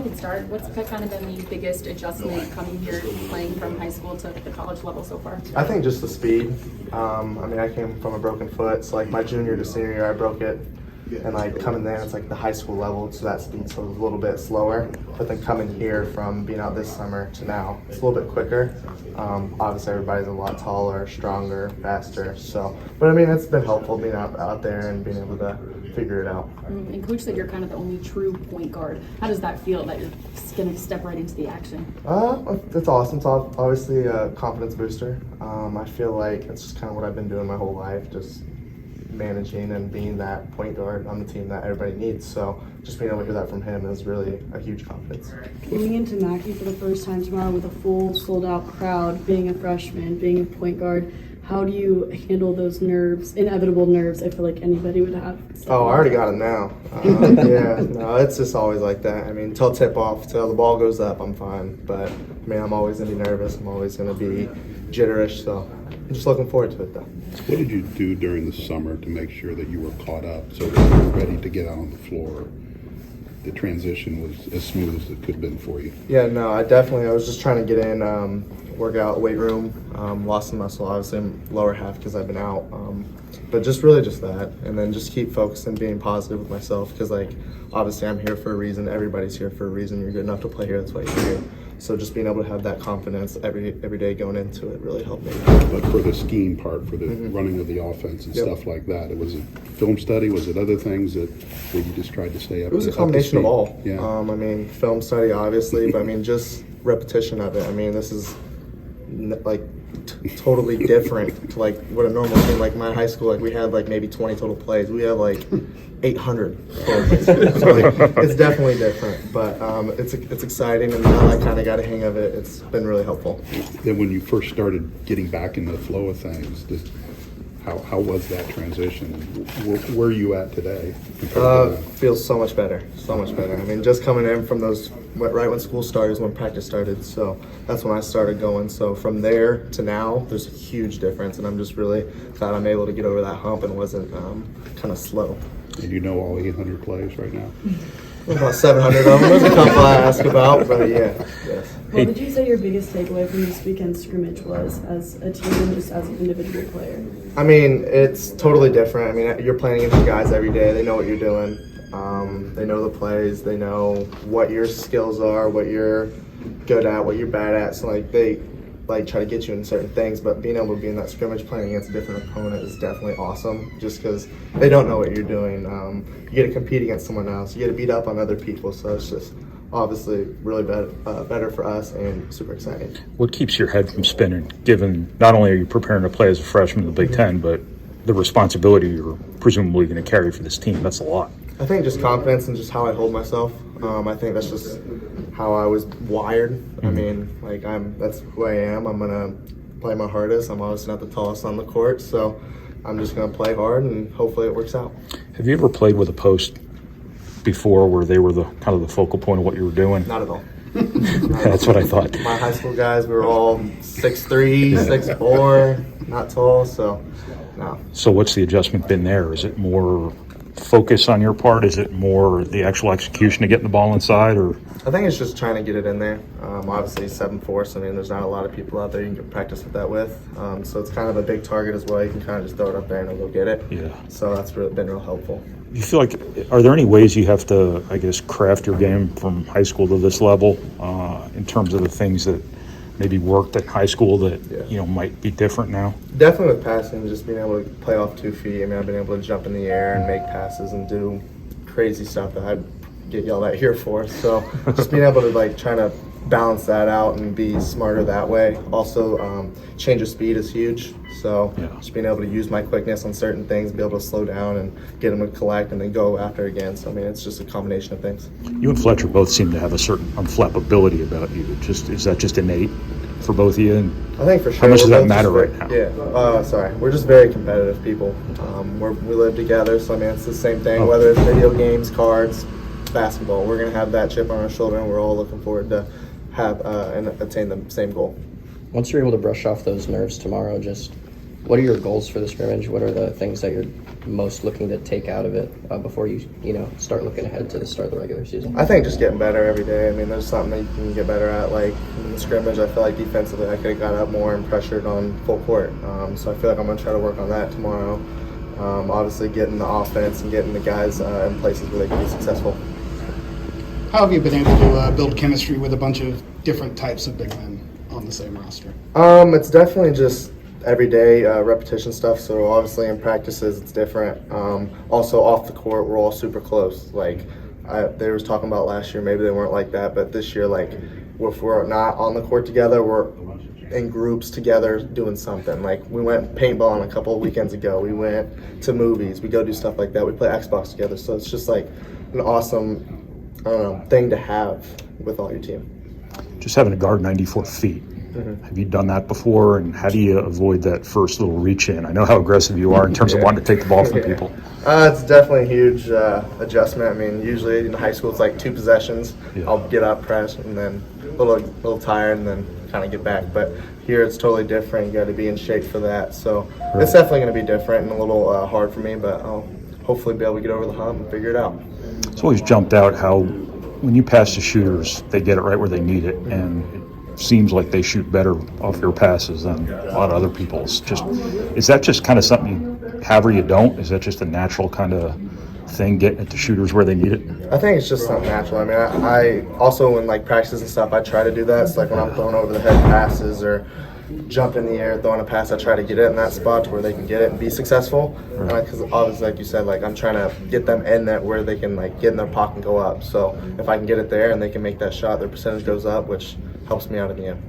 I could start, what's kind of been the biggest adjustment coming here, playing from high school to the college level so far? I think just the speed. I mean, I came from a broken foot, so like my junior to senior year, I broke it. And like coming there, it's like the high school level, so that speed so it was a little bit slower. But then coming here from being out this summer to now, it's a little bit quicker. Obviously, everybody's a lot taller, stronger, faster. So, but I mean, it's been helpful being out there and being able to figure it out. And Coach said you're kind of the only true point guard. How does that feel that you're going to step right into the action? It's awesome. It's obviously a confidence booster. I feel like it's just kind of what I've been doing my whole life, just managing and being that point guard on the team that everybody needs. So just being able to hear that from him is really a huge confidence. Coming into Mackey for the first time tomorrow with a full sold-out crowd, being a freshman, being a point guard, how do you handle those nerves, inevitable nerves I feel like anybody would have? Oh, I already got them now. Yeah, no, it's just always like that. I mean, until tip-off, till the ball goes up, I'm fine. But, I mean, I'm always going to be nervous. I'm always going to be jitterish. So I'm just looking forward to it, though. What did you do during the summer to make sure that you were caught up so that you were ready to get out on the floor? The transition was as smooth as it could have been for you. Yeah, no, I was just trying to get in, work out, weight room, lost some muscle, obviously, in lower half because I've been out. But just really just that, and then just keep focusing, being positive with myself because, like, obviously I'm here for a reason. Everybody's here for a reason. You're good enough to play here. That's why you're here. So just being able to have that confidence every day going into it really helped me. But for the scheme part, for the running of the offense and stuff like that, was it film study? Was it other things that you just tried to stay up? It was a combination of all. Yeah. I mean, film study, obviously, but I mean, just repetition of it. I mean, this is like totally different to like what a normal team. Like my high school, like we had like maybe 20 total plays. We have like 800 total plays. So like, it's definitely different, but it's exciting, and now I kind of got a hang of it. It's been really helpful. Then when you first started getting back into the flow of things, how was that transition? Where are you at today? Feels so much better, so much better. I mean, just coming in from those, right when school started is when practice started, so that's when I started going. So from there to now, there's a huge difference, and I'm just really glad I'm able to get over that hump and wasn't kind of slow. And you know all 800 plays right now? About 700 of them. There's a couple I ask about, but yeah, yes. What would you say your biggest takeaway from this weekend's scrimmage was as a team and just as an individual player? I mean, it's totally different. I mean, you're playing against guys every day. They know what you're doing. They know the plays. They know what your skills are, what you're good at, what you're bad at. So, like, they try to get you in certain things, but being able to be in that scrimmage playing against a different opponent is definitely awesome just because they don't know what you're doing. You get to compete against someone else. You get to beat up on other people, so it's just obviously really better for us and super exciting. What keeps your head from spinning, given not only are you preparing to play as a freshman in the Big Ten, but the responsibility you're presumably going to carry for this team? That's a lot. I think just confidence and just how I hold myself. I think that's just how I was wired. I mean, like that's who I am. I'm gonna play my hardest. I'm obviously not the tallest on the court, so I'm just gonna play hard and hopefully it works out. Have you ever played with a post before where they were the kind of the focal point of what you were doing? Not at all. That's what I thought. My high school guys, we were all 6'3", 6'4", not tall, so no. So what's the adjustment been there? Is it more focus on your part? Is it more the actual execution of getting the ball inside? Or I think it's just trying to get it in there. Obviously 7'4", so I mean there's not a lot of people out there you can practice with that with. So it's kind of a big target as well. You can kind of just throw it up there and it'll go get it. Yeah. So that's been real helpful. You feel like, are there any ways you have to, I guess, craft your game from high school to this level in terms of the things that maybe worked at high school that might be different now? Definitely with passing, just being able to play off 2 feet. I mean, I've been able to jump in the air and make passes and do crazy stuff that I'd get yelled at here for. So just being able to try to balance that out and be smarter that way. Also, change of speed is huge. So just being able to use my quickness on certain things, be able to slow down and get them to collect and then go after again. So I mean, it's just a combination of things. You and Fletcher both seem to have a certain unflappability about you. Is that just innate for both of you? And I think for sure. How much does that matter right now? Yeah. We're just very competitive people. We live together, so I mean, it's the same thing. Whether it's video games, cards, basketball, we're gonna have that chip on our shoulder, and we're all looking forward to have and attain the same goal. Once you're able to brush off those nerves tomorrow, just what are your goals for the scrimmage? What are the things that you're most looking to take out of it before you start looking ahead to the start of the regular season? I think just getting better every day. I mean, there's something that you can get better at. Like in the scrimmage, I feel like defensively I could have got up more and pressured on full court. So I feel like I'm going to try to work on that tomorrow. Obviously getting the offense and getting the guys in places where they can be successful. How have you been able to build chemistry with a bunch of different types of big men on the same roster? It's definitely just everyday repetition stuff. So obviously in practices it's different. Also off the court we're all super close. Like they was talking about last year, maybe they weren't like that, but this year, like if we're not on the court together, we're in groups together doing something. Like we went paintballing a couple of weekends ago. We went to movies. We go do stuff like that. We play Xbox together. So it's just like an awesome, thing to have with all your team. Just having to guard 94 feet. Have you done that before, and how do you avoid that first little reach in? I know how aggressive you are in terms of wanting to take the ball from people. It's definitely a huge adjustment. I mean, usually in high school it's like 2 possessions. Yeah. I'll get up, press, and then a little tired, and then kind of get back. But here it's totally different. You got to be in shape for that. So it's definitely going to be different and a little hard for me, but I'll hopefully be able to get over the hump and figure it out. It's always jumped out how when you pass the shooters, they get it right where they need it, and it seems like they shoot better off your passes than a lot of other people's. Is that just kind of something you have or you don't? Is that just a natural kind of thing, getting at the shooters where they need it? I think it's just something natural. I mean, I also in like practices and stuff, I try to do that. It's like when I'm throwing over the head passes or jump in the air, throwing a pass, I try to get it in that spot to where they can get it and be successful. Because obviously, like you said, like I'm trying to get them in that where they can like get in their pocket and go up. So if I can get it there and they can make that shot, their percentage goes up, which helps me out in the end.